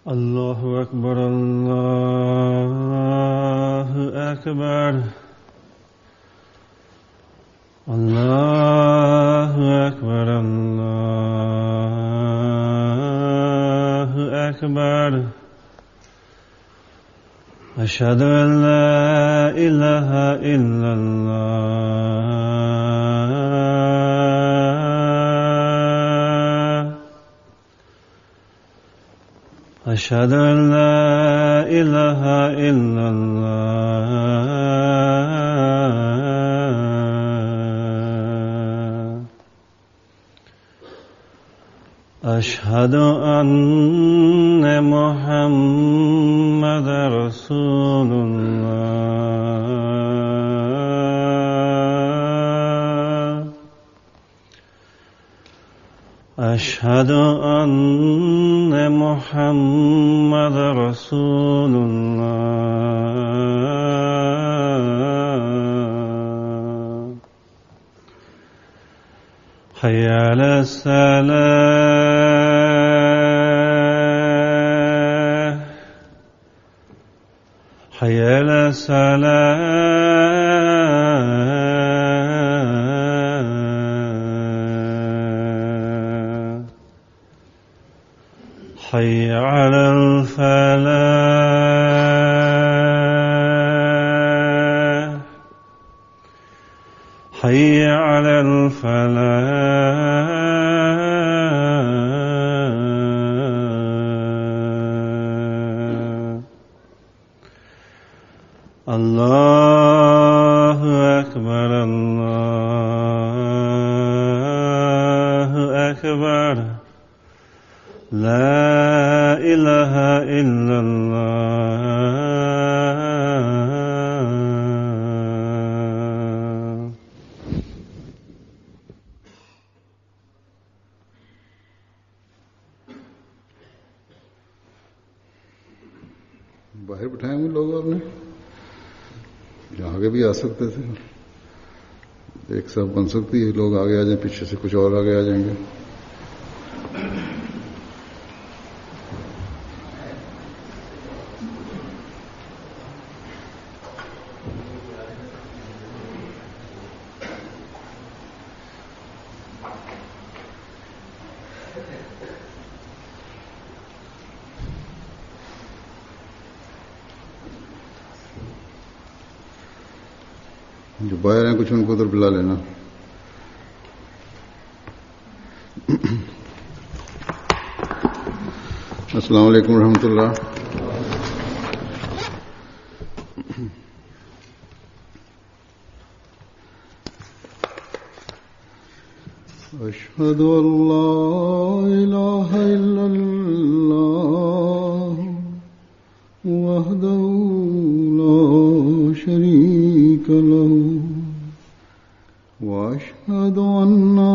Allahu Akbar, Allahu Akbar, Allahu Akbar, Allahu Akbar. Ashhadu an la ilaha illallah. أشهد أن لا إله إلا الله. أشهد أن محمد رسول الله. أشهد أن محمد رسول الله. حي على الصلاة، حي على الصلاة. حي على الفلاح، حي على الفلاح. الله أكبر، الله أكبر. لا إله إلا الله. बाहर बिठाए हुए लोग और ने आगे भी आ सकते थे, एक साथ बन सकती है, लोग आगे आ जाए, पीछे से कुछ और आगे आ जाएंगे। जो बाहर हैं कुछ उनको उधर बुला लेना। अस्सलाम वालेकुम रहमतुल्लाह। अशहदु अल्ला इलाहा इल्लल्लाह वहदहु ला शरीका लहु वअशहदु अन्ना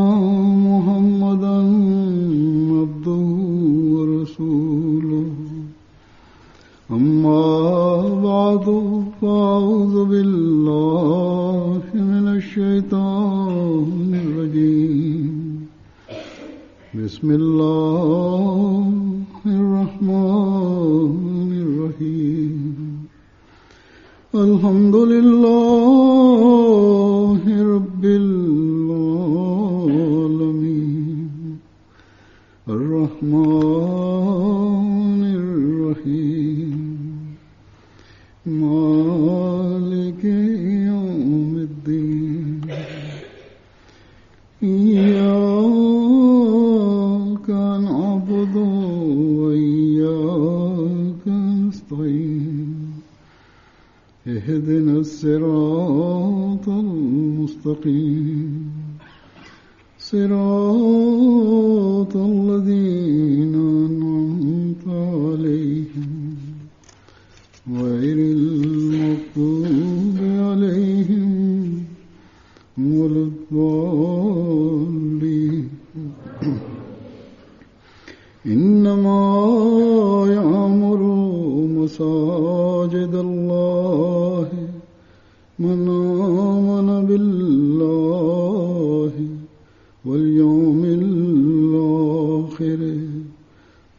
मुहम्मदन अब्दुहु व रसूलुहु। अम्मा बअदु फ़अऊज़ु बिल्लाहि मिनश शैतानिर रजीम। बिस्मिल्लाहिर रहमानिर रहीम। अल्हम्दुलिल्लाहि रब्बिल आलमीन अर्रहमानिर रहीम मालिकि यौमिद्दीन। इय्याका नअबुदु व इय्याका नस्तईन। اهدنا الصراط المستقيم صراط الذين أنعمت عليهم غير المغضوب عليهم ولا الضالين. إنما يعمر مساجد مساجد الله من آمن بالله واليوم الآخر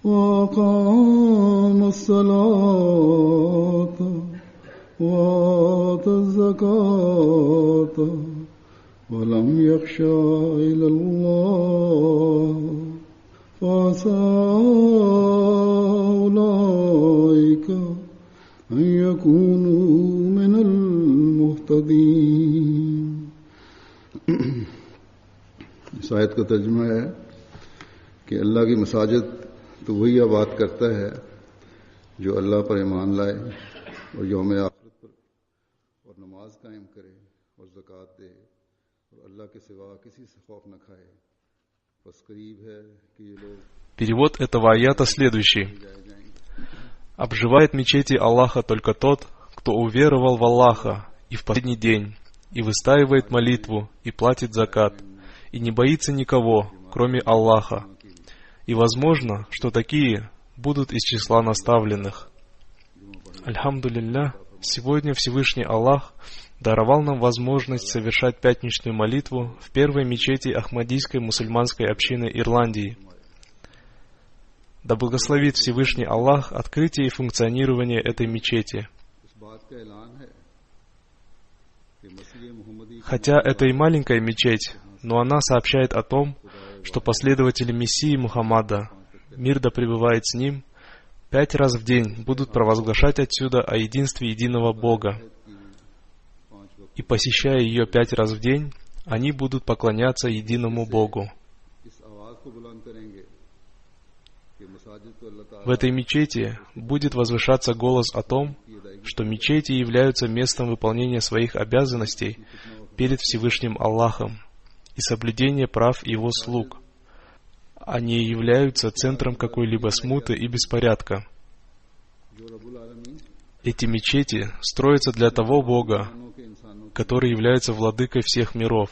وأقام الصلاة وآتى الزكاة ولم يخشى إلا الله فعسى أولئك أن يكونوا من المهتدين. इस आयत का तर्जुमा है कि अल्लाह की मसाजिद तो वही आबाद करता है जो अल्लाह पर ईमान लाए और यौम आखिरत पर और नमाज कायम करे और ज़कात दे और अल्लाह के सिवा किसी से खौफ न खाए. बस करीब है कि ये लोग. Перевод этого аята следующий. Обживает мечети Аллаха только тот, кто уверовал в Аллаха и в последний день, и выстаивает молитву, и платит закат, и не боится никого, кроме Аллаха. И возможно, что такие будут из числа наставленных. Альхамдулилля, сегодня Всевышний Аллах даровал нам возможность совершать пятничную молитву в первой мечети Ахмадийской мусульманской общины Ирландии. Да благословит Всевышний Аллах открытие и функционирование этой мечети. Хотя это и маленькая мечеть, но она сообщает о том, что последователи Мессии Мухаммада, мир да пребывает с ним, 5 раз в день будут провозглашать отсюда о единстве единого Бога. И посещая ее 5 раз в день, они будут поклоняться единому Богу. В этой мечети будет возвышаться голос о том, что мечети являются местом выполнения своих обязанностей перед Всевышним Аллахом и соблюдения прав Его слуг. Они являются центром какой-либо смуты и беспорядка. Эти мечети строятся для того Бога, который является владыкой всех миров,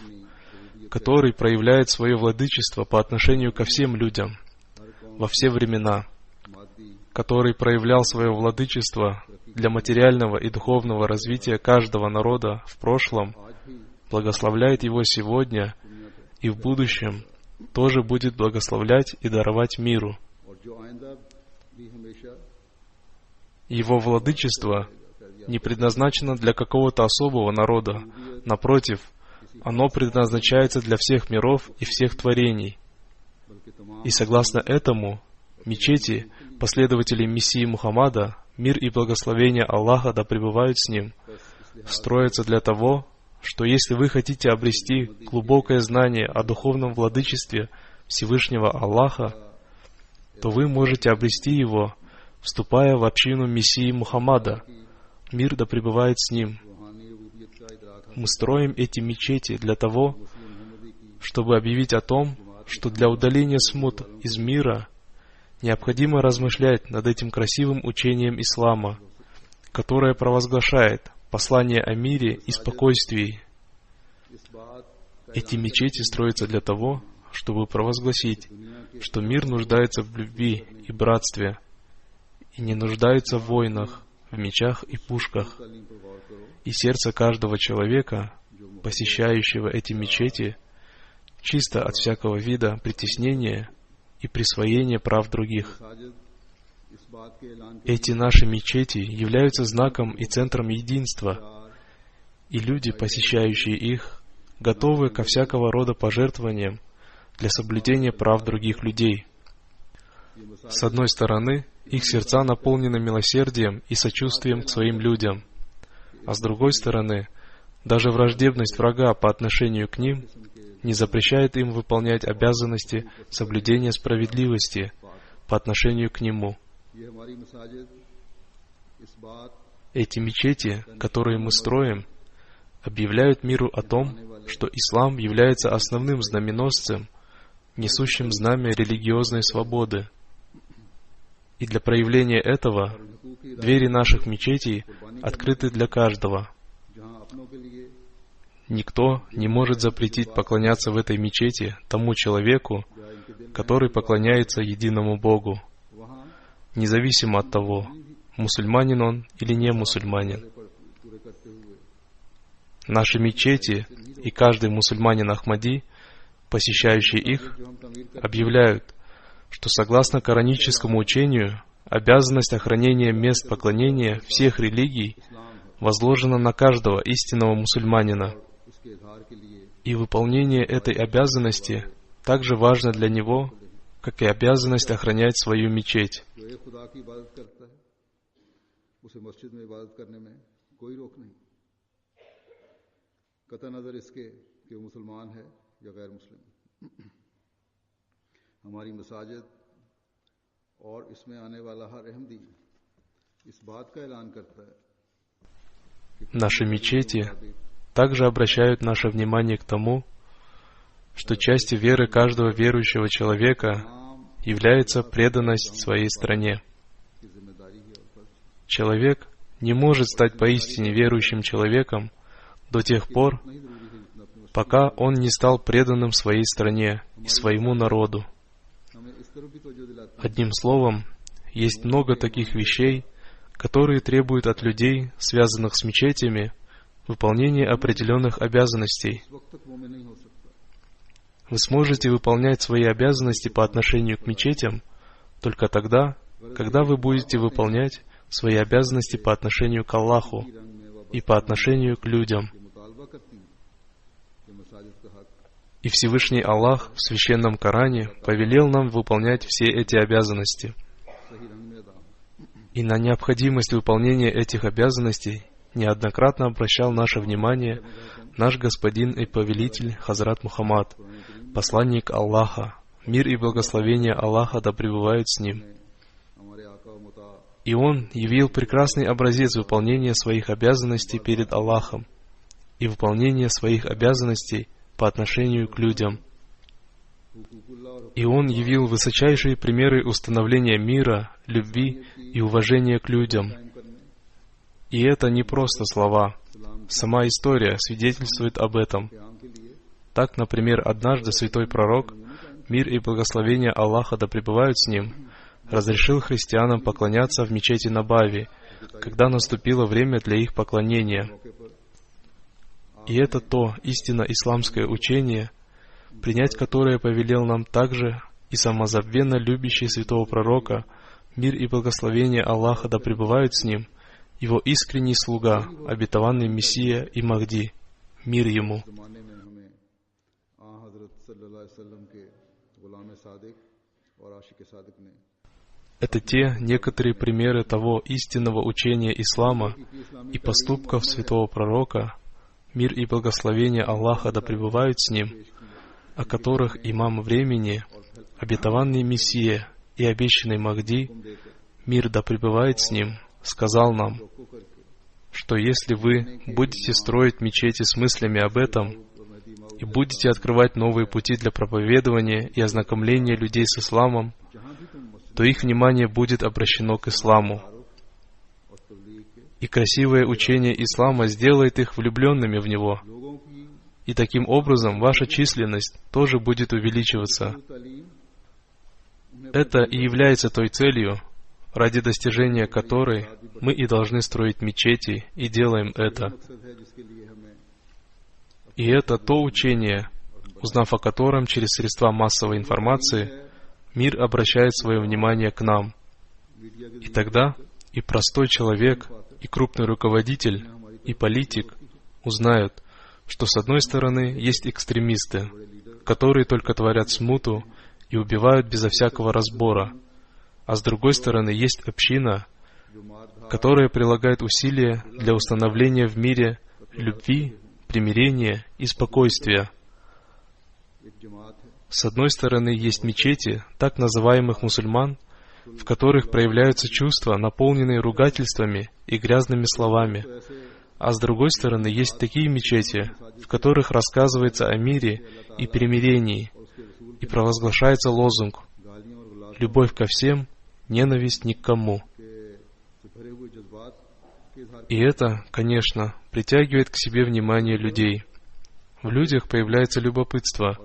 который проявляет свое владычество по отношению ко всем людям во все времена, который проявлял свое владычество для материального и духовного развития каждого народа в прошлом, благословляет его сегодня и в будущем тоже будет благословлять и даровать миру. Его владычество не предназначено для какого-то особого народа. Напротив, оно предназначается для всех миров и всех творений. И согласно этому, мечети последователей Мессии Мухаммада, мир и благословение Аллаха да пребывают с ним, строятся для того, что если вы хотите обрести глубокое знание о духовном владычестве Всевышнего Аллаха, то вы можете обрести его, вступая в общину Мессии Мухаммада, мир да пребывает с ним. Мы строим эти мечети для того, чтобы объявить о том, что для удаления смут из мира необходимо размышлять над этим красивым учением ислама, которое провозглашает послание о мире и спокойствии. Эти мечети строятся для того, чтобы провозгласить, что мир нуждается в любви и братстве, и не нуждается в войнах, в мечах и пушках. И сердце каждого человека, посещающего эти мечети, чисто от всякого вида притеснения и присвоения прав других. Эти наши мечети являются знаком и центром единства, и люди, посещающие их, готовы ко всякого рода пожертвованиям для соблюдения прав других людей. С одной стороны, их сердца наполнены милосердием и сочувствием к своим людям, а с другой стороны, даже враждебность врага по отношению к ним не запрещает им выполнять обязанности соблюдения справедливости по отношению к нему. Эти мечети, которые мы строим, объявляют миру о том, что ислам является основным знаменосцем, несущим знамя религиозной свободы. И для проявления этого двери наших мечетей открыты для каждого. Никто не может запретить поклоняться в этой мечети тому человеку, который поклоняется единому Богу, независимо от того, мусульманин он или не мусульманин. Наши мечети и каждый мусульманин Ахмади, посещающий их, объявляют, что согласно кораническому учению, обязанность охранения мест поклонения всех религий возложена на каждого истинного мусульманина. И выполнение этой обязанности также важно для него, как и обязанность охранять свою мечеть. Наши мечети также обращают наше внимание к тому, что частью веры каждого верующего человека является преданность своей стране. Человек не может стать поистине верующим человеком до тех пор, пока он не стал преданным своей стране и своему народу. Одним словом, есть много таких вещей, которые требуют от людей, связанных с мечетями, выполнения определенных обязанностей. Вы сможете выполнять свои обязанности по отношению к мечетям только тогда, когда вы будете выполнять свои обязанности по отношению к Аллаху и по отношению к людям. И Всевышний Аллах в Священном Коране повелел нам выполнять все эти обязанности. И на необходимость выполнения этих обязанностей неоднократно обращал наше внимание наш господин и повелитель Хазрат Мухаммад, посланник Аллаха, мир и благословение Аллаха да пребывают с ним. И он явил прекрасный образец выполнения своих обязанностей перед Аллахом и выполнения своих обязанностей по отношению к людям. И он явил высочайшие примеры установления мира, любви и уважения к людям. И это не просто слова. Сама история свидетельствует об этом. Так, например, однажды святой пророк, мир и благословение Аллаха да пребывают с ним, разрешил христианам поклоняться в мечети Набави, когда наступило время для их поклонения. И это то истинно исламское учение, принять которое повелел нам также и самозабвенно любящий святого пророка, мир и благословение Аллаха да пребывают с ним, его искренний слуга, обетованный Мессия и Махди, мир ему. Это те некоторые примеры того истинного учения ислама и поступков святого пророка, мир и благословение Аллаха да пребывают с ним, о которых имам времени, обетованный Мессия и обещанный Махди, мир да пребывает с ним, сказал нам, что если вы будете строить мечети с мыслями об этом и будете открывать новые пути для проповедования и ознакомления людей с исламом, то их внимание будет обращено к исламу. И красивое учение ислама сделает их влюбленными в него. И таким образом ваша численность тоже будет увеличиваться. Это и является той целью, ради достижения которой мы и должны строить мечети, и делаем это. И это то учение, узнав о котором через средства массовой информации, мир обращает свое внимание к нам. И тогда и простой человек, и крупный руководитель, и политик узнают, что с одной стороны есть экстремисты, которые только творят смуту и убивают безо всякого разбора, а с другой стороны есть община, которая прилагает усилия для установления в мире любви, примирения и спокойствия. С одной стороны есть мечети, так называемых мусульман, в которых проявляются чувства, наполненные ругательствами и грязными словами, а с другой стороны есть такие мечети, в которых рассказывается о мире и примирении, и провозглашается лозунг «Любовь ко всем, ненависть ни к кому». И это, конечно, притягивает к себе внимание людей. В людях появляется любопытство.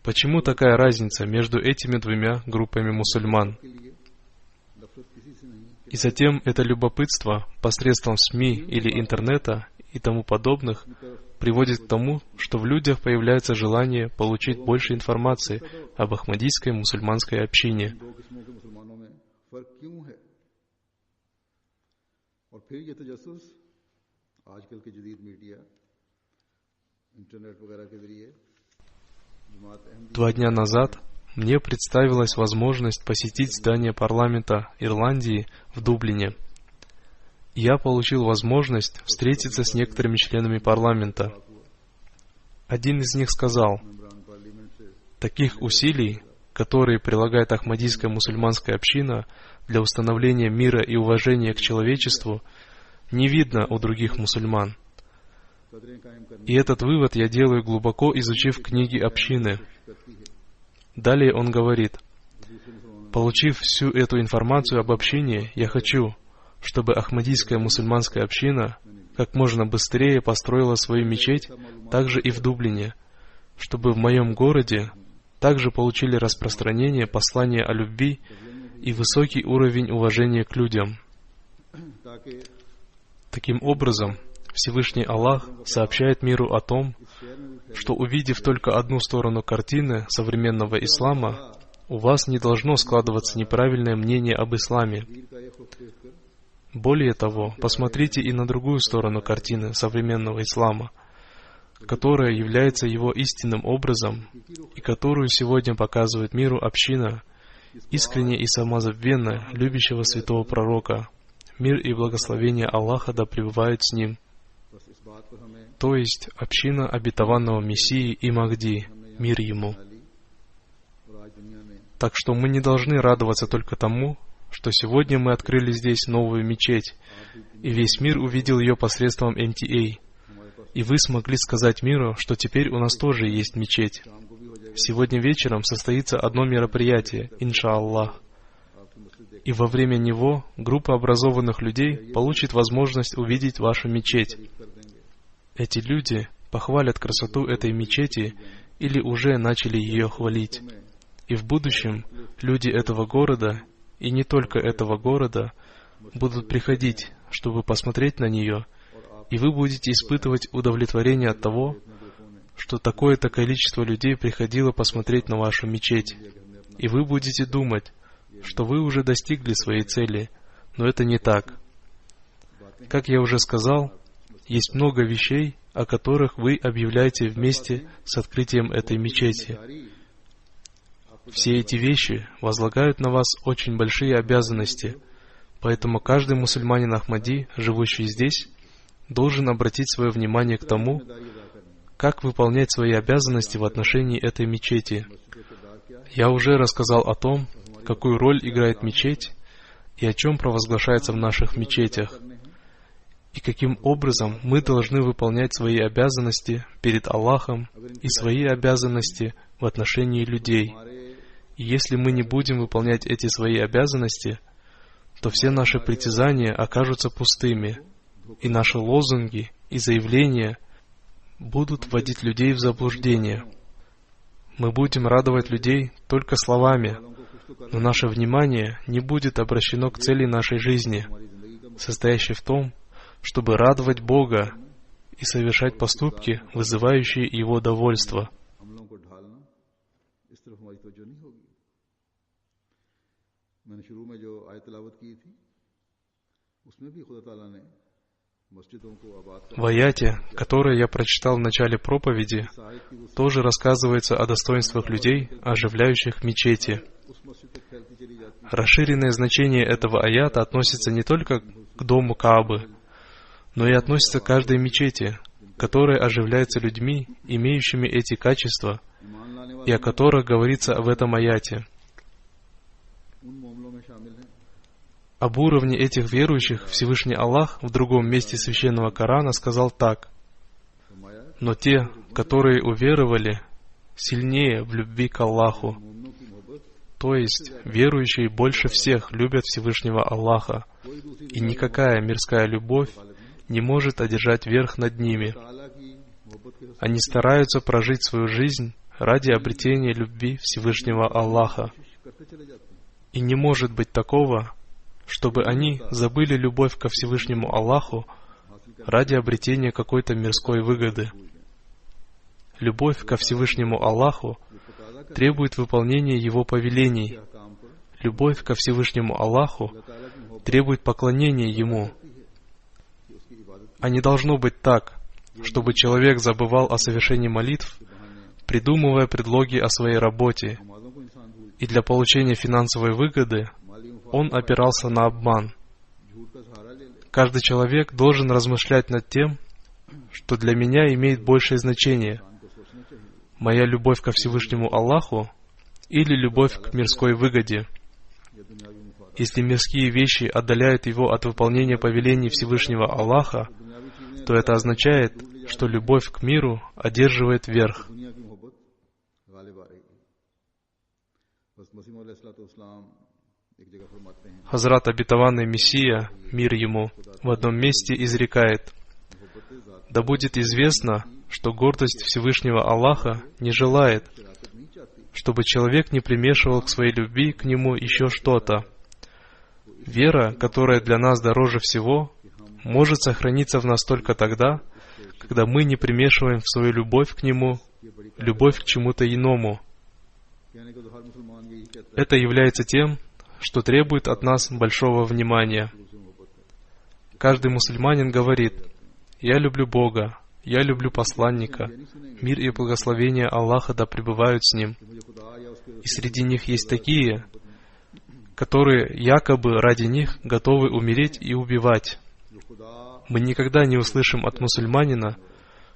Почему такая разница между этими двумя группами мусульман? И затем это любопытство посредством СМИ или интернета и тому подобных приводит к тому, что в людях появляется желание получить больше информации об ахмадийской мусульманской общине. Два дня назад мне представилась возможность посетить здание парламента Ирландии в Дублине. Я получил возможность встретиться с некоторыми членами парламента. Один из них сказал: таких усилий, которые прилагает ахмадийская мусульманская община для установления мира и уважения к человечеству, не видно у других мусульман. И этот вывод я делаю, глубоко изучив книги общины. Далее он говорит: получив всю эту информацию об общине, я хочу, чтобы ахмадийская мусульманская община как можно быстрее построила свою мечеть также и в Дублине, чтобы в моем городе также получили распространение послания о любви и высокий уровень уважения к людям. Таким образом, Всевышний Аллах сообщает миру о том, что, увидев только одну сторону картины современного ислама, у вас не должно складываться неправильное мнение об исламе. Более того, посмотрите и на другую сторону картины современного ислама, которая является его истинным образом и которую сегодня показывает миру община, искренне и самозабвенно любящего святого пророка, мир и благословение Аллаха да пребывают с ним, то есть община обетованного Мессии и Махди, мир ему. Так что мы не должны радоваться только тому, что сегодня мы открыли здесь новую мечеть, и весь мир увидел ее посредством МТА, и вы смогли сказать миру, что теперь у нас тоже есть мечеть. Сегодня вечером состоится одно мероприятие, иншааллах, и во время него группа образованных людей получит возможность увидеть вашу мечеть. Эти люди похвалят красоту этой мечети или уже начали ее хвалить. И в будущем люди этого города, и не только этого города, будут приходить, чтобы посмотреть на нее, и вы будете испытывать удовлетворение от того, что такое-то количество людей приходило посмотреть на вашу мечеть. И вы будете думать, что вы уже достигли своей цели, но это не так. Как я уже сказал, есть много вещей, о которых вы объявляете вместе с открытием этой мечети. Все эти вещи возлагают на вас очень большие обязанности, поэтому каждый мусульманин Ахмади, живущий здесь, должен обратить свое внимание к тому, как выполнять свои обязанности в отношении этой мечети. Я уже рассказал о том, какую роль играет мечеть и о чем провозглашается в наших мечетях, и каким образом мы должны выполнять свои обязанности перед Аллахом и свои обязанности в отношении людей. И если мы не будем выполнять эти свои обязанности, то все наши притязания окажутся пустыми, и наши лозунги и заявления будут вводить людей в заблуждение. Мы будем радовать людей только словами, но наше внимание не будет обращено к цели нашей жизни, состоящей в том, чтобы радовать Бога и совершать поступки, вызывающие Его довольство. В аяте, которое я прочитал в начале проповеди, тоже рассказывается о достоинствах людей, оживляющих мечети. Расширенное значение этого аята относится не только к дому Каабы, но и относится к каждой мечети, которая оживляется людьми, имеющими эти качества, и о которых говорится в этом аяте. Об уровне этих верующих Всевышний Аллах в другом месте Священного Корана сказал так: «Но те, которые уверовали, сильнее в любви к Аллаху». То есть, верующие больше всех любят Всевышнего Аллаха, и никакая мирская любовь не может одержать верх над ними. Они стараются прожить свою жизнь ради обретения любви Всевышнего Аллаха. И не может быть такого, чтобы они забыли любовь ко Всевышнему Аллаху ради обретения какой-то мирской выгоды. Любовь ко Всевышнему Аллаху требует выполнения Его повелений. Любовь ко Всевышнему Аллаху требует поклонения Ему. А не должно быть так, чтобы человек забывал о совершении молитв, придумывая предлоги о своей работе, и для получения финансовой выгоды он опирался на обман. Каждый человек должен размышлять над тем, что для меня имеет большее значение: моя любовь ко Всевышнему Аллаху или любовь к мирской выгоде. Если мирские вещи отдаляют его от выполнения повелений Всевышнего Аллаха, то это означает, что любовь к миру одерживает верх. Хазрат Обетованный Мессия, мир ему, в одном месте изрекает: «Да будет известно, что гордость Всевышнего Аллаха не желает, чтобы человек не примешивал к своей любви к Нему еще что-то. Вера, которая для нас дороже всего, может сохраниться в нас только тогда, когда мы не примешиваем в свою любовь к Нему любовь к чему-то иному. Это является тем, что требует от нас большого внимания. Каждый мусульманин говорит: «Я люблю Бога, я люблю посланника, мир и благословение Аллаха да пребывают с ним». И среди них есть такие, которые якобы ради них готовы умереть и убивать. Мы никогда не услышим от мусульманина,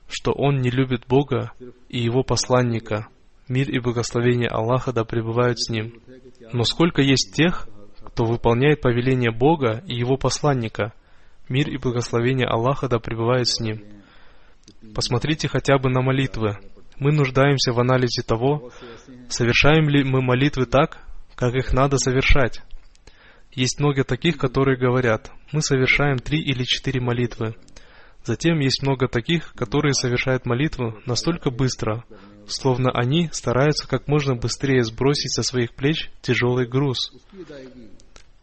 что он не любит Бога и Его посланника, мир и благословение Аллаха да пребывают с ним. Но сколько есть тех, кто выполняет повеление Бога и Его посланника, мир и благословение Аллаха да пребывают с ним. Посмотрите хотя бы на молитвы. Мы нуждаемся в анализе того, совершаем ли мы молитвы так, как их надо совершать. Есть много таких, которые говорят: мы совершаем 3 или 4 молитвы. Затем есть много таких, которые совершают молитву настолько быстро, словно они стараются как можно быстрее сбросить со своих плеч тяжелый груз.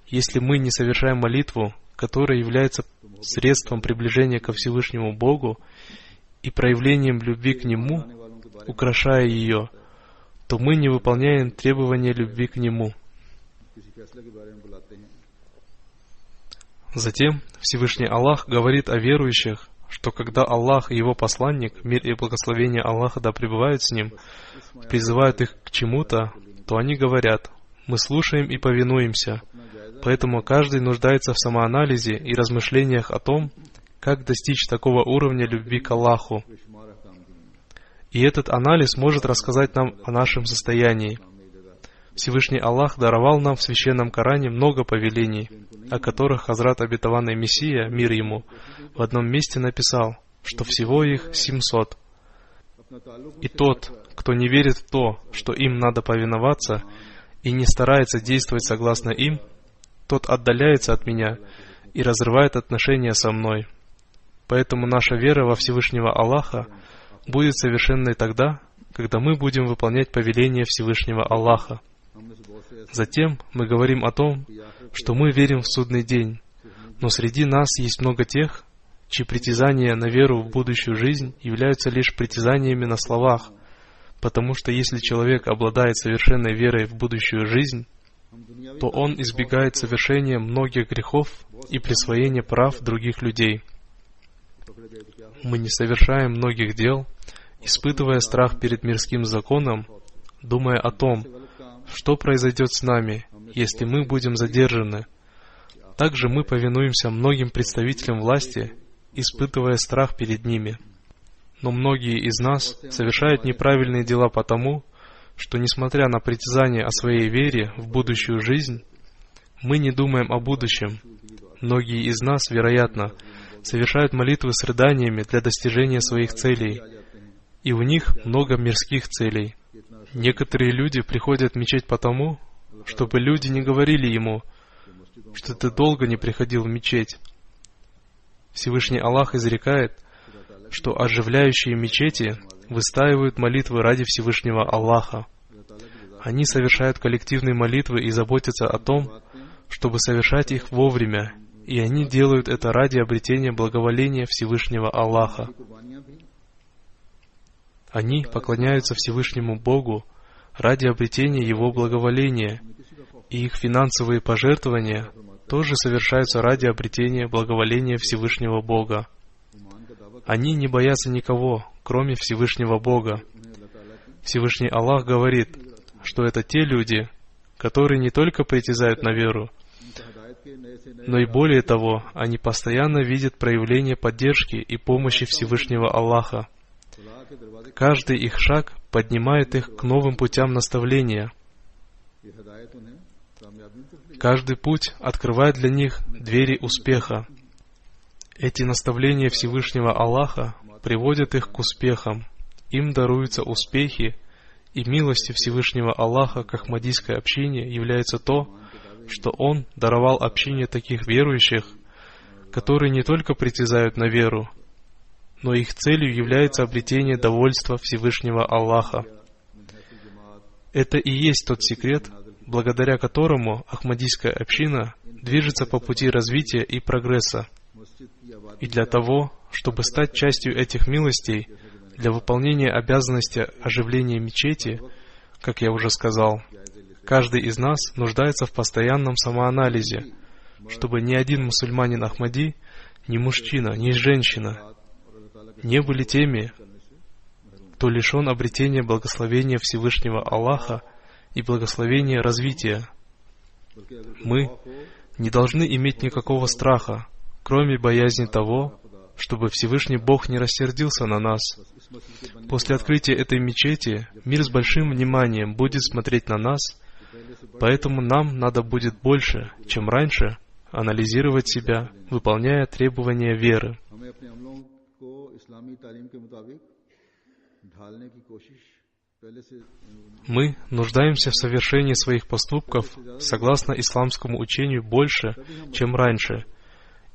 Если мы не совершаем молитву, которая является средством приближения ко Всевышнему Богу и проявлением любви к Нему, украшая ее, то мы не выполняем требования любви к Нему. Затем Всевышний Аллах говорит о верующих, что когда Аллах и Его посланник, мир и благословение Аллаха да пребывают с ним, призывают их к чему-то, то они говорят: «Мы слушаем и повинуемся». Поэтому каждый нуждается в самоанализе и размышлениях о том, как достичь такого уровня любви к Аллаху. И этот анализ может рассказать нам о нашем состоянии. Всевышний Аллах даровал нам в Священном Коране много повелений, о которых Хазрат Обетованный Мессия, мир ему, в одном месте написал, что всего их 700. И тот, кто не верит в то, что им надо повиноваться, и не старается действовать согласно им, тот отдаляется от меня и разрывает отношения со мной. Поэтому наша вера во Всевышнего Аллаха будет совершенной тогда, когда мы будем выполнять повеления Всевышнего Аллаха. Затем мы говорим о том, что мы верим в судный день, но среди нас есть много тех, чьи притязания на веру в будущую жизнь являются лишь притязаниями на словах, потому что если человек обладает совершенной верой в будущую жизнь, то он избегает совершения многих грехов и присвоения прав других людей. Мы не совершаем многих дел, испытывая страх перед мирским законом, думая о том, что произойдет с нами, если мы будем задержаны. Также мы повинуемся многим представителям власти, испытывая страх перед ними. Но многие из нас совершают неправильные дела потому, что, несмотря на притязание о своей вере в будущую жизнь, мы не думаем о будущем. Многие из нас, вероятно, совершают молитвы с рыданиями для достижения своих целей, и у них много мирских целей. Некоторые люди приходят в мечеть потому, чтобы люди не говорили ему, что ты долго не приходил в мечеть. Всевышний Аллах изрекает, что оживляющие мечети выстаивают молитвы ради Всевышнего Аллаха. Они совершают коллективные молитвы и заботятся о том, чтобы совершать их вовремя, и они делают это ради обретения благоволения Всевышнего Аллаха. Они поклоняются Всевышнему Богу ради обретения Его благоволения, и их финансовые пожертвования тоже совершаются ради обретения благоволения Всевышнего Бога. Они не боятся никого, кроме Всевышнего Бога. Всевышний Аллах говорит, что это те люди, которые не только притязают на веру, но и более того, они постоянно видят проявление поддержки и помощи Всевышнего Аллаха. Каждый их шаг поднимает их к новым путям наставления. Каждый путь открывает для них двери успеха. Эти наставления Всевышнего Аллаха приводят их к успехам. Им даруются успехи, и милостью Всевышнего Аллаха к ахмадийской общине является то, что Он даровал общине таких верующих, которые не только притязают на веру, но их целью является обретение довольства Всевышнего Аллаха. Это и есть тот секрет, благодаря которому ахмадийская община движется по пути развития и прогресса. И для того, чтобы стать частью этих милостей, для выполнения обязанности оживления мечети, как я уже сказал, каждый из нас нуждается в постоянном самоанализе, чтобы ни один мусульманин Ахмади, ни мужчина, ни женщина не были теми, кто лишен обретения благословения Всевышнего Аллаха и благословения развития. Мы не должны иметь никакого страха, кроме боязни того, чтобы Всевышний Бог не рассердился на нас. После открытия этой мечети мир с большим вниманием будет смотреть на нас, поэтому нам надо будет больше, чем раньше, анализировать себя, выполняя требования веры. Мы нуждаемся в совершении своих поступков согласно исламскому учению больше, чем раньше,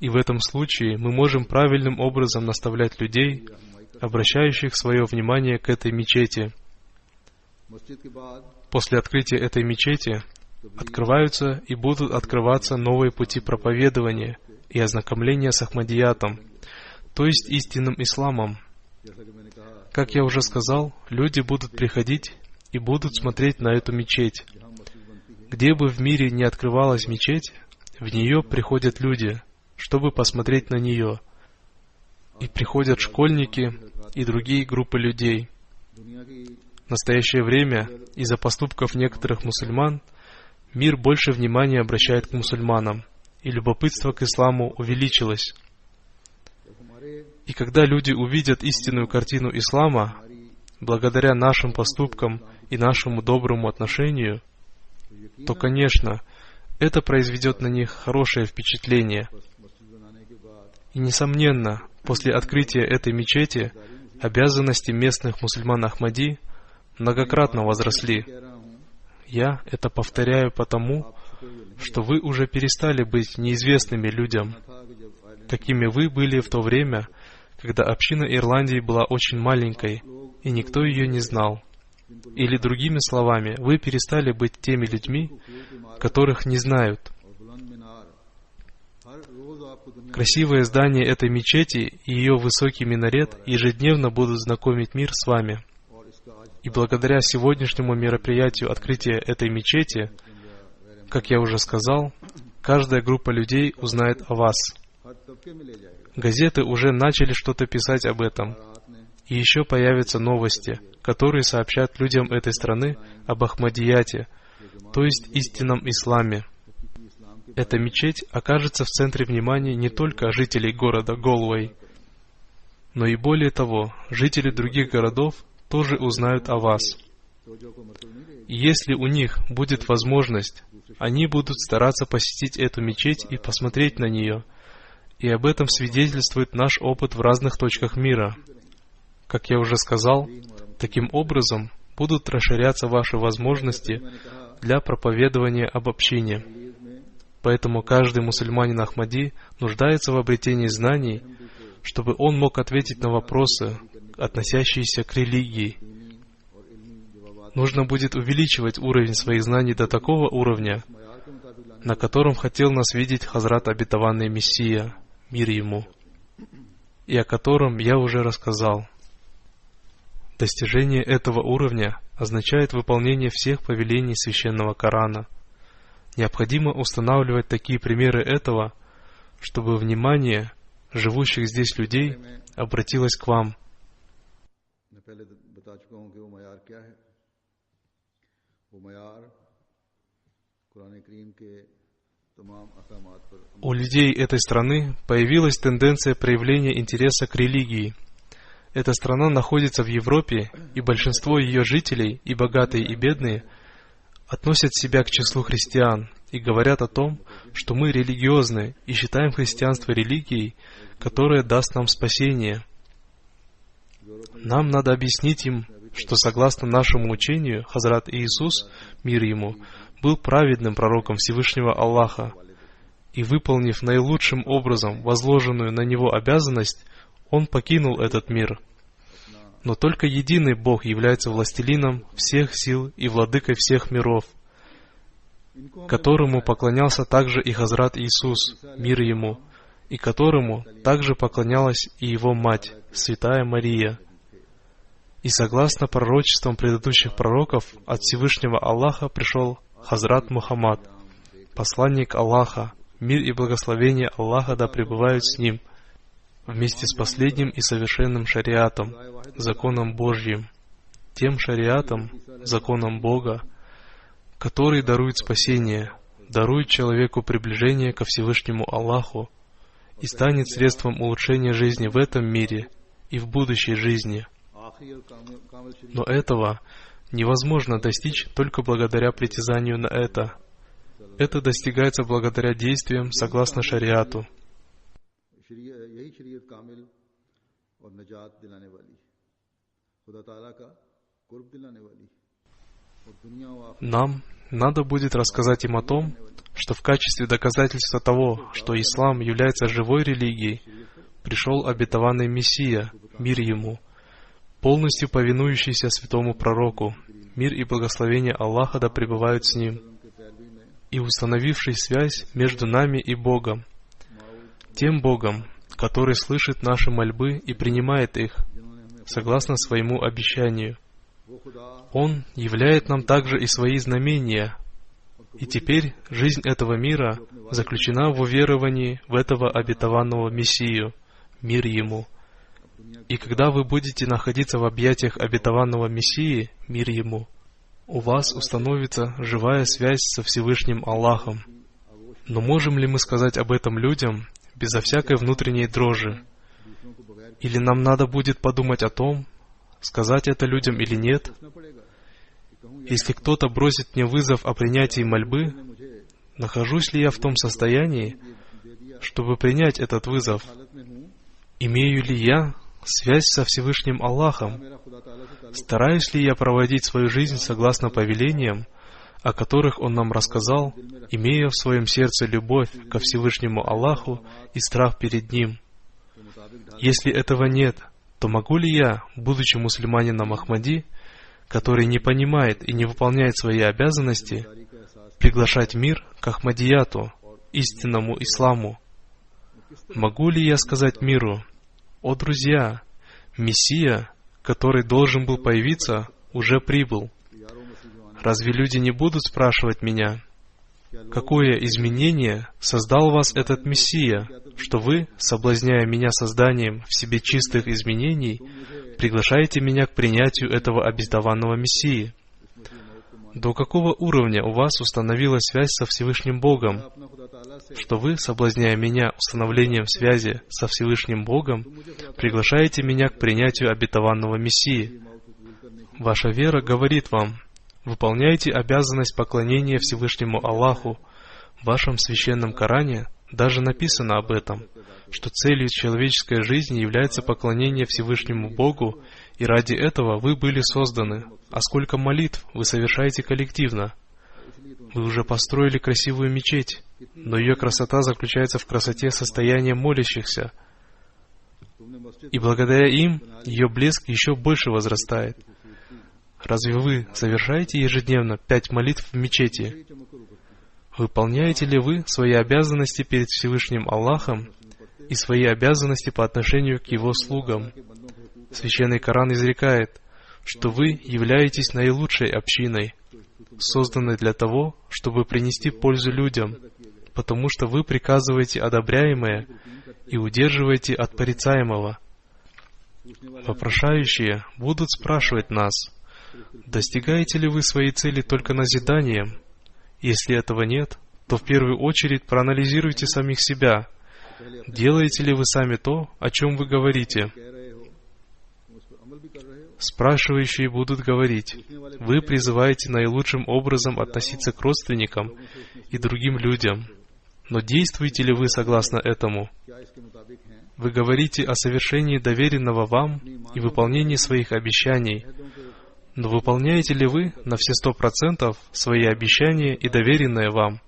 и в этом случае мы можем правильным образом наставлять людей, обращающих свое внимание к этой мечети. После открытия этой мечети открываются и будут открываться новые пути проповедования и ознакомления с Ахмадиятом, то есть истинным исламом. Как я уже сказал, люди будут приходить и будут смотреть на эту мечеть. Где бы в мире ни открывалась мечеть, в нее приходят люди, чтобы посмотреть на нее. И приходят школьники и другие группы людей. В настоящее время, из-за поступков некоторых мусульман, мир больше внимания обращает к мусульманам, и любопытство к исламу увеличилось. И когда люди увидят истинную картину ислама, благодаря нашим поступкам и нашему доброму отношению, то, конечно, это произведет на них хорошее впечатление. И, несомненно, после открытия этой мечети обязанности местных мусульман Ахмади многократно возросли. Я это повторяю потому, что вы уже перестали быть неизвестными людям, какими вы были в то время, когда община Ирландии была очень маленькой, и никто ее не знал. Или, другими словами, вы перестали быть теми людьми, которых не знают. Красивое здание этой мечети и ее высокий минарет ежедневно будут знакомить мир с вами. И благодаря сегодняшнему мероприятию открытия этой мечети, как я уже сказал, каждая группа людей узнает о вас. Газеты уже начали что-то писать об этом. И еще появятся новости, которые сообщат людям этой страны об Ахмадияте, то есть истинном исламе. Эта мечеть окажется в центре внимания не только жителей города Галуэй, но и более того, жители других городов тоже узнают о вас. И если у них будет возможность, они будут стараться посетить эту мечеть и посмотреть на нее. И об этом свидетельствует наш опыт в разных точках мира. Как я уже сказал, таким образом будут расширяться ваши возможности для проповедования об общине. Поэтому каждый мусульманин Ахмади нуждается в обретении знаний, чтобы он мог ответить на вопросы, относящиеся к религии. Нужно будет увеличивать уровень своих знаний до такого уровня, на котором хотел нас видеть Хазрат Обетованный Мессия, мир ему, и о котором я уже рассказал. Достижение этого уровня означает выполнение всех повелений Священного Корана. Необходимо устанавливать такие примеры этого, чтобы внимание живущих здесь людей обратилось к вам. У людей этой страны появилась тенденция проявления интереса к религии. Эта страна находится в Европе, и большинство ее жителей, и богатые, и бедные, относят себя к числу христиан и говорят о том, что мы религиозны и считаем христианство религией, которая даст нам спасение. Нам надо объяснить им, что согласно нашему учению, Хазрат Иисус, мир ему, был праведным пророком Всевышнего Аллаха, и, выполнив наилучшим образом возложенную на него обязанность, он покинул этот мир. Но только единый Бог является властелином всех сил и владыкой всех миров, которому поклонялся также и Хазрат Иисус, мир ему, и которому также поклонялась и его мать, Святая Мария. И согласно пророчествам предыдущих пророков, от Всевышнего Аллаха пришел Хазрат Мухаммад, посланник Аллаха, мир и благословение Аллаха да пребывают с ним, вместе с последним и совершенным шариатом, законом Божьим, тем шариатом, законом Бога, который дарует спасение, дарует человеку приближение ко Всевышнему Аллаху и станет средством улучшения жизни в этом мире и в будущей жизни. Но этого невозможно достичь только благодаря притязанию на это. Это достигается благодаря действиям согласно шариату. Нам надо будет рассказать им о том, что в качестве доказательства того, что ислам является живой религией, пришел обетованный Мессия, мир ему, полностью повинующийся святому пророку, мир и благословение Аллаха да пребывают с ним, и установивший связь между нами и Богом, тем Богом, который слышит наши мольбы и принимает их, согласно своему обещанию. Он являет нам также и свои знамения, и теперь жизнь этого мира заключена в уверовании в этого обетованного Мессию, мир ему. И когда вы будете находиться в объятиях обетованного Мессии, мир ему, у вас установится живая связь со Всевышним Аллахом. Но можем ли мы сказать об этом людям безо всякой внутренней дрожи? Или нам надо будет подумать о том, сказать это людям или нет? Если кто-то бросит мне вызов о принятии мольбы, нахожусь ли я в том состоянии, чтобы принять этот вызов? Имею ли я связь со Всевышним Аллахом? Стараюсь ли я проводить свою жизнь согласно повелениям, о которых Он нам рассказал, имея в своем сердце любовь ко Всевышнему Аллаху и страх перед Ним? Если этого нет, то могу ли я, будучи мусульманином Ахмади, который не понимает и не выполняет свои обязанности, приглашать мир к Ахмадияту, истинному исламу? Могу ли я сказать миру: «О, друзья, Мессия, который должен был появиться, уже прибыл»? Разве люди не будут спрашивать меня: какое изменение создал вас этот Мессия, что вы, соблазняя меня созданием в себе чистых изменений, приглашаете меня к принятию этого обетованного Мессии? До какого уровня у вас установилась связь со Всевышним Богом, что вы, соблазняя меня установлением связи со Всевышним Богом, приглашаете меня к принятию обетованного Мессии? Ваша вера говорит вам: выполняйте обязанность поклонения Всевышнему Аллаху. В вашем священном Коране даже написано об этом, что целью человеческой жизни является поклонение Всевышнему Богу, и ради этого вы были созданы. А сколько молитв вы совершаете коллективно? Вы уже построили красивую мечеть, но ее красота заключается в красоте состояния молящихся, и благодаря им ее блеск еще больше возрастает. Разве вы совершаете ежедневно 5 молитв в мечети? Выполняете ли вы свои обязанности перед Всевышним Аллахом и свои обязанности по отношению к Его слугам? Священный Коран изрекает, что вы являетесь наилучшей общиной, созданной для того, чтобы принести пользу людям, потому что вы приказываете одобряемое и удерживаете от порицаемого. Вопрошающие будут спрашивать нас: достигаете ли вы своей цели только назиданием? Если этого нет, то в первую очередь проанализируйте самих себя. Делаете ли вы сами то, о чем вы говорите? Спрашивающие будут говорить: вы призываете наилучшим образом относиться к родственникам и другим людям. Но действуете ли вы согласно этому? Вы говорите о совершении доверенного вам и выполнении своих обещаний. Но выполняете ли вы на все 100% свои обещания и доверенное вам?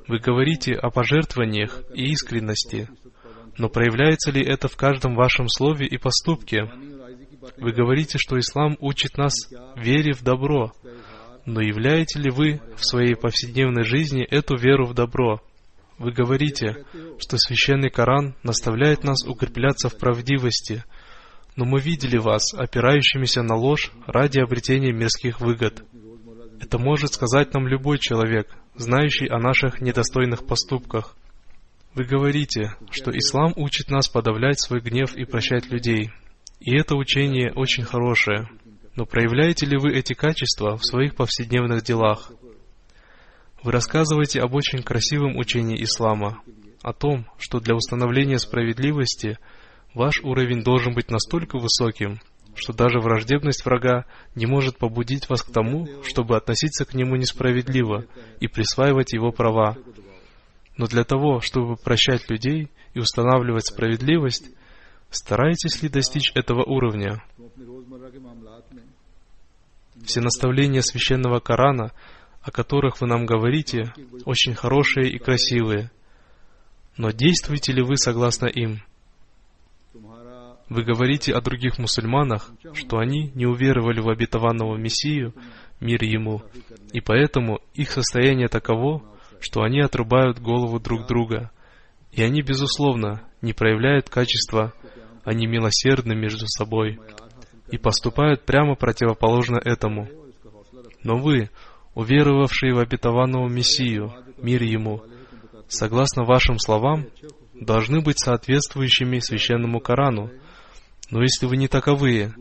Вы говорите о пожертвованиях и искренности. Но проявляется ли это в каждом вашем слове и поступке? Вы говорите, что ислам учит нас вере в добро. Но являете ли вы в своей повседневной жизни эту веру в добро? Вы говорите, что Священный Коран наставляет нас укрепляться в правдивости, но мы видели вас опирающимися на ложь ради обретения мирских выгод. Это может сказать нам любой человек, знающий о наших недостойных поступках. Вы говорите, что ислам учит нас подавлять свой гнев и прощать людей. И это учение очень хорошее. Но проявляете ли вы эти качества в своих повседневных делах? Вы рассказываете об очень красивом учении ислама, о том, что для установления справедливости ваш уровень должен быть настолько высоким, что даже враждебность врага не может побудить вас к тому, чтобы относиться к нему несправедливо и присваивать его права. Но для того, чтобы прощать людей и устанавливать справедливость, стараетесь ли достичь этого уровня? Все наставления Священного Корана, о которых вы нам говорите, очень хорошие и красивые. Но действуете ли вы согласно им? Вы говорите о других мусульманах, что они не уверовали в обетованного Мессию, мир ему, и поэтому их состояние таково, что они отрубают голову друг друга, и они, безусловно, не проявляют качества, они милосердны между собой, и поступают прямо противоположно этому. Но вы, уверовавшие в обетованного Мессию, мир ему, согласно вашим словам, должны быть соответствующими Священному Корану. Но если вы не таковые,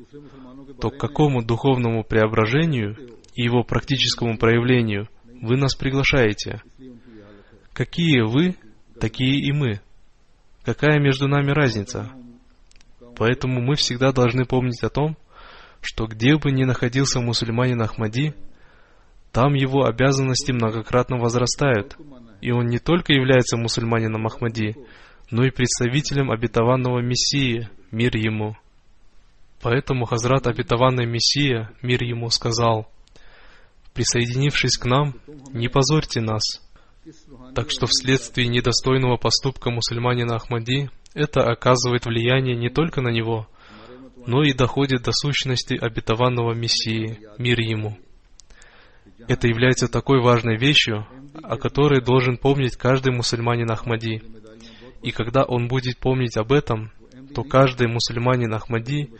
то к какому духовному преображению и его практическому проявлению вы нас приглашаете? Какие вы, такие и мы. Какая между нами разница? Поэтому мы всегда должны помнить о том, что где бы ни находился мусульманин Ахмади, там его обязанности многократно возрастают, и он не только является мусульманином Ахмади, но и представителем обетованного Мессии, мир ему. Поэтому Хазрат обетованный Мессия, мир ему, сказал: «Присоединившись к нам, не позорьте нас». Так что вследствие недостойного поступка мусульманина Ахмади это оказывает влияние не только на него, но и доходит до сущности обетованного Мессии, мир ему. Это является такой важной вещью, о которой должен помнить каждый мусульманин Ахмади. И когда он будет помнить об этом, то каждый мусульманин Ахмади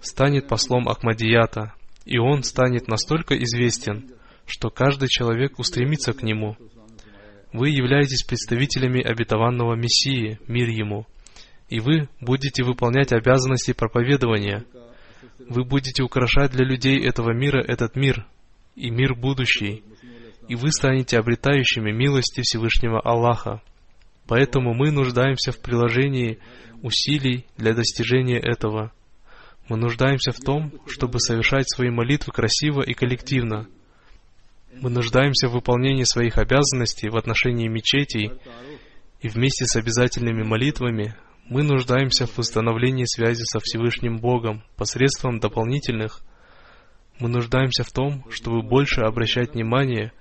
станет послом Ахмадията, и он станет настолько известен, что каждый человек устремится к нему. Вы являетесь представителями обетованного Мессии, мир ему, и вы будете выполнять обязанности проповедования. Вы будете украшать для людей этого мира этот мир и мир будущий, и вы станете обретающими милости Всевышнего Аллаха. Поэтому мы нуждаемся в приложении усилий для достижения этого. Мы нуждаемся в том, чтобы совершать свои молитвы красиво и коллективно. Мы нуждаемся в выполнении своих обязанностей в отношении мечетей, и вместе с обязательными молитвами мы нуждаемся в установлении связи со Всевышним Богом посредством дополнительных. Мы нуждаемся в том, чтобы больше обращать внимание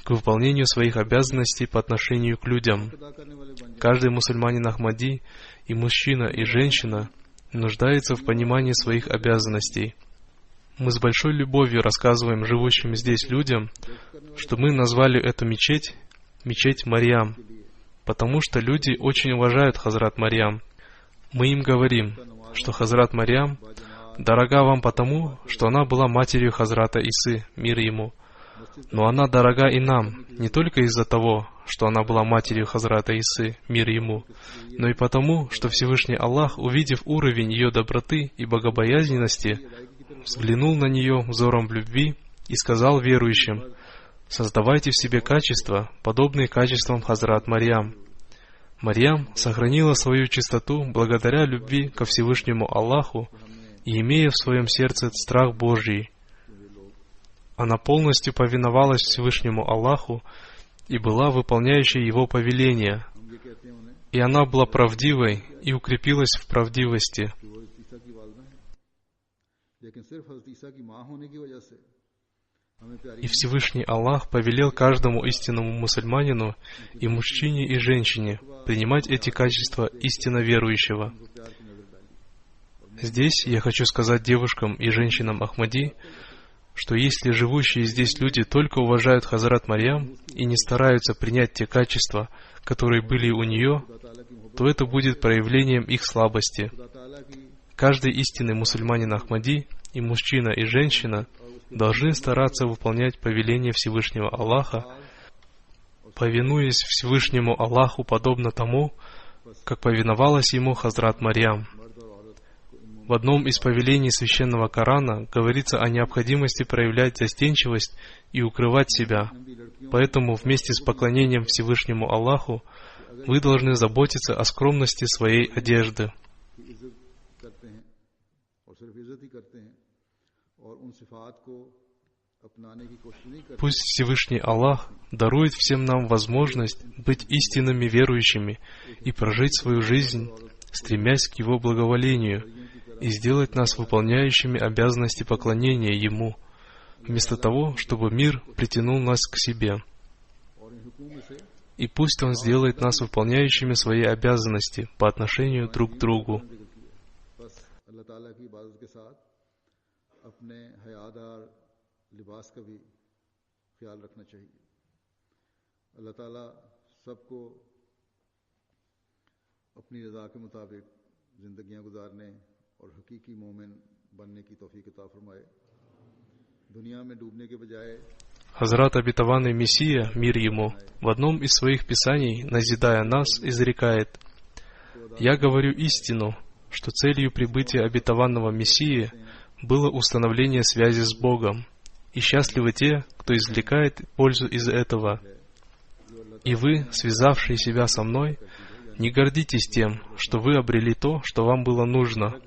к выполнению своих обязанностей по отношению к людям. Каждый мусульманин Ахмади, и мужчина, и женщина, нуждается в понимании своих обязанностей. Мы с большой любовью рассказываем живущим здесь людям, что мы назвали эту мечеть мечеть Марьям, потому что люди очень уважают Хазрат Марьям. Мы им говорим, что Хазрат Марьям дорога вам потому, что она была матерью Хазрата Исы, мир ему. Но она дорога и нам, не только из-за того, что она была матерью Хазрата Исы, мир ему, но и потому, что Всевышний Аллах, увидев уровень ее доброты и богобоязненности, взглянул на нее взором любви и сказал верующим: «Создавайте в себе качества, подобные качествам Хазрат Марьям». Марьям сохранила свою чистоту благодаря любви ко Всевышнему Аллаху и имея в своем сердце страх Божий. Она полностью повиновалась Всевышнему Аллаху и была выполняющей Его повеления, и она была правдивой и укрепилась в правдивости. И Всевышний Аллах повелел каждому истинному мусульманину, и мужчине, и женщине, принимать эти качества истинно верующего. Здесь я хочу сказать девушкам и женщинам Ахмади, что если живущие здесь люди только уважают Хазрат Марьям и не стараются принять те качества, которые были у нее, то это будет проявлением их слабости. Каждый истинный мусульманин Ахмади, и мужчина, и женщина, должны стараться выполнять повеление Всевышнего Аллаха, повинуясь Всевышнему Аллаху подобно тому, как повиновалась ему Хазрат Марьям. В одном из повелений Священного Корана говорится о необходимости проявлять застенчивость и укрывать себя. Поэтому вместе с поклонением Всевышнему Аллаху вы должны заботиться о скромности своей одежды. Пусть Всевышний Аллах дарует всем нам возможность быть истинными верующими и прожить свою жизнь, стремясь к Его благоволению, и сделать нас выполняющими обязанности поклонения Ему, вместо того, чтобы мир притянул нас к себе. И пусть Он сделает нас выполняющими свои обязанности по отношению друг к другу. और हकीकी मोमिन बनने की तौफीक अता फरमाए। दुनिया में डूबने के बजाय Хазрат обетованный Мессия, мир ему, в одном из своих писаний, назидая нас, изрекает: «Я говорю истину, что целью прибытия обетованного Мессии было установление связи с Богом, и счастливы те, кто извлекает пользу из этого. И вы, связавшие себя со мной, не гордитесь тем, что вы обрели то, что вам было нужно.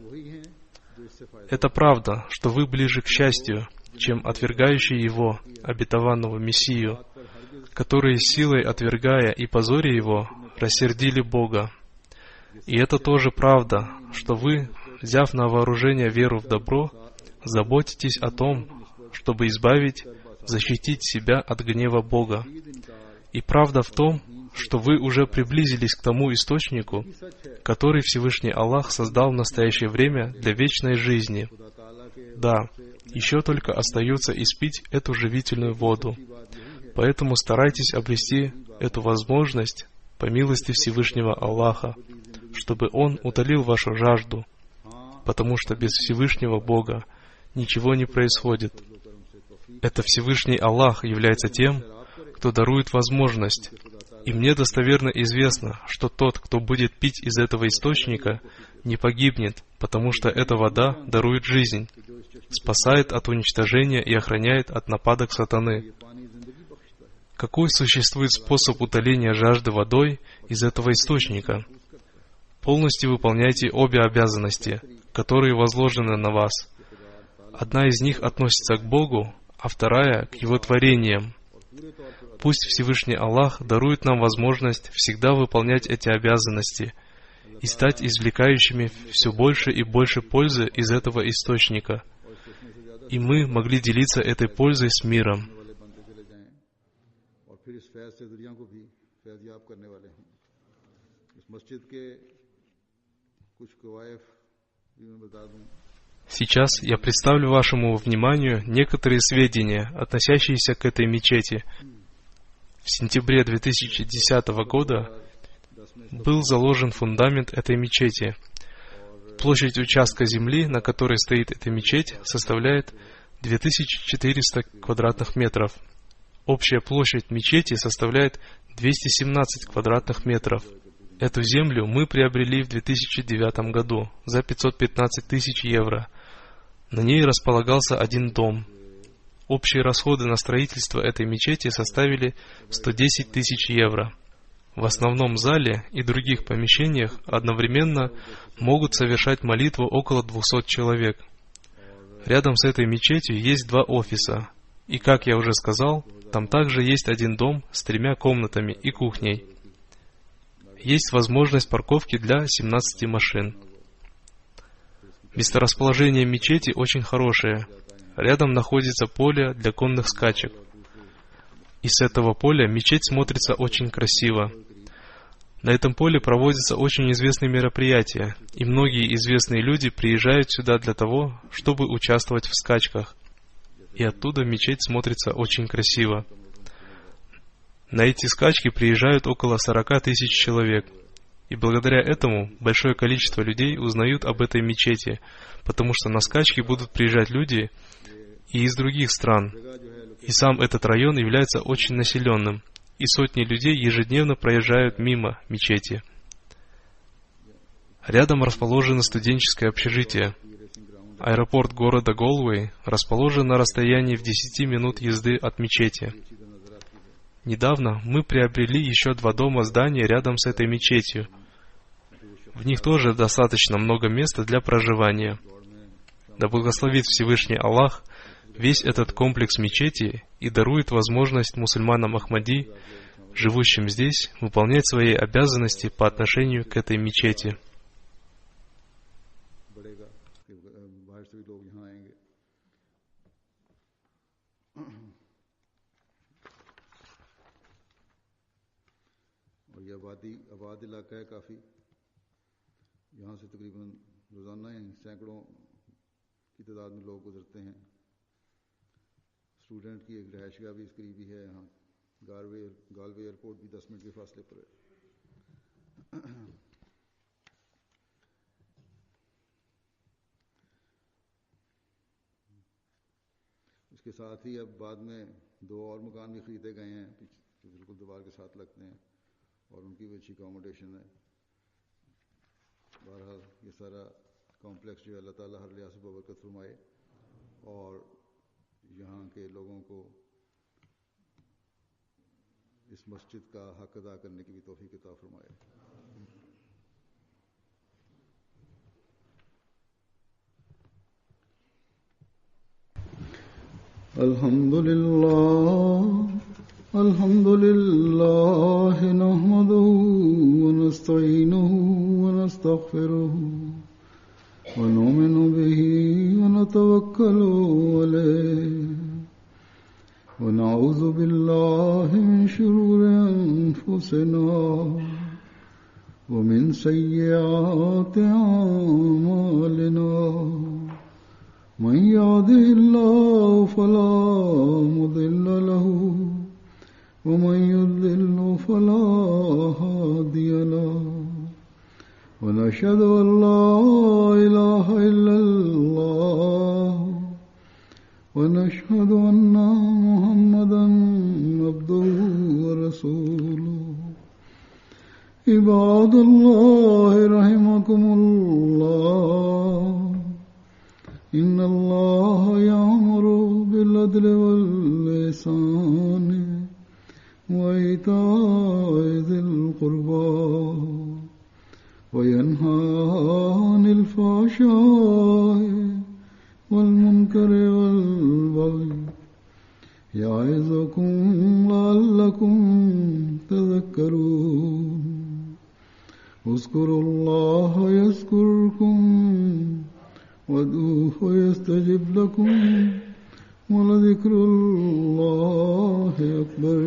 Это правда, что вы ближе к счастью, чем отвергающие его, обетованного Мессию, которые силой отвергая и позоря его, рассердили Бога. И это тоже правда, что вы, взяв на вооружение веру в добро, заботитесь о том, чтобы избавить, защитить себя от гнева Бога. И правда в том, что вы уже приблизились к тому источнику, который Всевышний Аллах создал в настоящее время для вечной жизни. Да, еще только остается испить эту живительную воду. Поэтому старайтесь обрести эту возможность по милости Всевышнего Аллаха, чтобы Он утолил вашу жажду, потому что без Всевышнего Бога ничего не происходит. Это Всевышний Аллах является тем, кто дарует возможность. И мне достоверно известно, что тот, кто будет пить из этого источника, не погибнет, потому что эта вода дарует жизнь, спасает от уничтожения и охраняет от нападок сатаны. Какой существует способ утоления жажды водой из этого источника? Полностью выполняйте обе обязанности, которые возложены на вас. Одна из них относится к Богу, а вторая — к Его творениям. Пусть Всевышний Аллах дарует нам возможность всегда выполнять эти обязанности и стать извлекающими все больше и больше пользы из этого источника, и мы могли делиться этой пользой с миром. Сейчас я представлю вашему вниманию некоторые сведения, относящиеся к этой мечети. В сентябре 2010 года был заложен фундамент этой мечети. Площадь участка земли, на которой стоит эта мечеть, составляет 2400 квадратных метров. Общая площадь мечети составляет 217 квадратных метров. Эту землю мы приобрели в 2009 году за 515 тысяч евро. На ней располагался один дом. Общие расходы на строительство этой мечети составили 110 тысяч евро. В основном зале и других помещениях одновременно могут совершать молитву около 200 человек. Рядом с этой мечетью есть 2 офиса. И, как я уже сказал, там также есть один дом с 3 комнатами и кухней. Есть возможность парковки для 17 машин. Месторасположение мечети очень хорошее. Рядом находится поле для конных скачек. И с этого поля мечеть смотрится очень красиво. На этом поле проводятся очень известные мероприятия, и многие известные люди приезжают сюда для того, чтобы участвовать в скачках. И оттуда мечеть смотрится очень красиво. На эти скачки приезжают около 40 тысяч человек. И благодаря этому большое количество людей узнают об этой мечети, потому что на скачки будут приезжать люди и из других стран. И сам этот район является очень населенным, и сотни людей ежедневно проезжают мимо мечети. Рядом расположено студенческое общежитие. Аэропорт города Галвей расположен на расстоянии в 10 минут езды от мечети. Недавно мы приобрели еще 2 дома здания рядом с этой мечетью. В них тоже достаточно много места для проживания. Да благословит Всевышний Аллах весь этот комплекс мечети и дарует возможность мусульманам Ахмади, живущим здесь, выполнять свои обязанности по отношению к этой мечети. आबाद इलाका है काफ़ी, यहाँ से तकरीबन रोज़ाना ही सैकड़ों की तादाद में लोग गुजरते हैं। स्टूडेंट की एक रहायशगाह भी इस करीबी है। यहाँ गालवे एयरपोर्ट भी 10 मिनट के फासले पर है। इसके साथ ही अब बाद में 2 और मकान भी खरीदे गए हैं जो बिल्कुल दीवार के साथ लगते हैं और उनकी भी अच्छी अकोमोडेशन है। बहरहाल ये सारा कॉम्प्लेक्स जो है अल्लाह ताला हर लिहाज से बरकत फरमाए और यहाँ के लोगों को इस मस्जिद का हक अदा करने की भी तौफीक अता फरमाए। अल्हम्दुलिल्लाह नहमदुहु व नस्तईनुहु व नस्तगफिरुहु व नुमिनु बिही व नतवक्कलु अलैहि व नऊज़ु बिल्लाहि मिन शुरूरि अनफुसिना व मिन सय्यिआति अमालिना मन यहदिहिल्लाहु फला मुदिल्ल लहु ومن يضلل فلا هادي له ونشهد أن لا إله إلا الله ونشهد أن محمدا عبده ورسوله عباد الله رحمكم الله إن الله يأمر بالعدل والإحسان وإيتاء ذي القربى وينهى عن الفحشاء والمنكر والبغي يعظكم لعلكم تذكرون اذكروا الله يذكركم وادعوه يستجب لكم ولذكر الله أكبر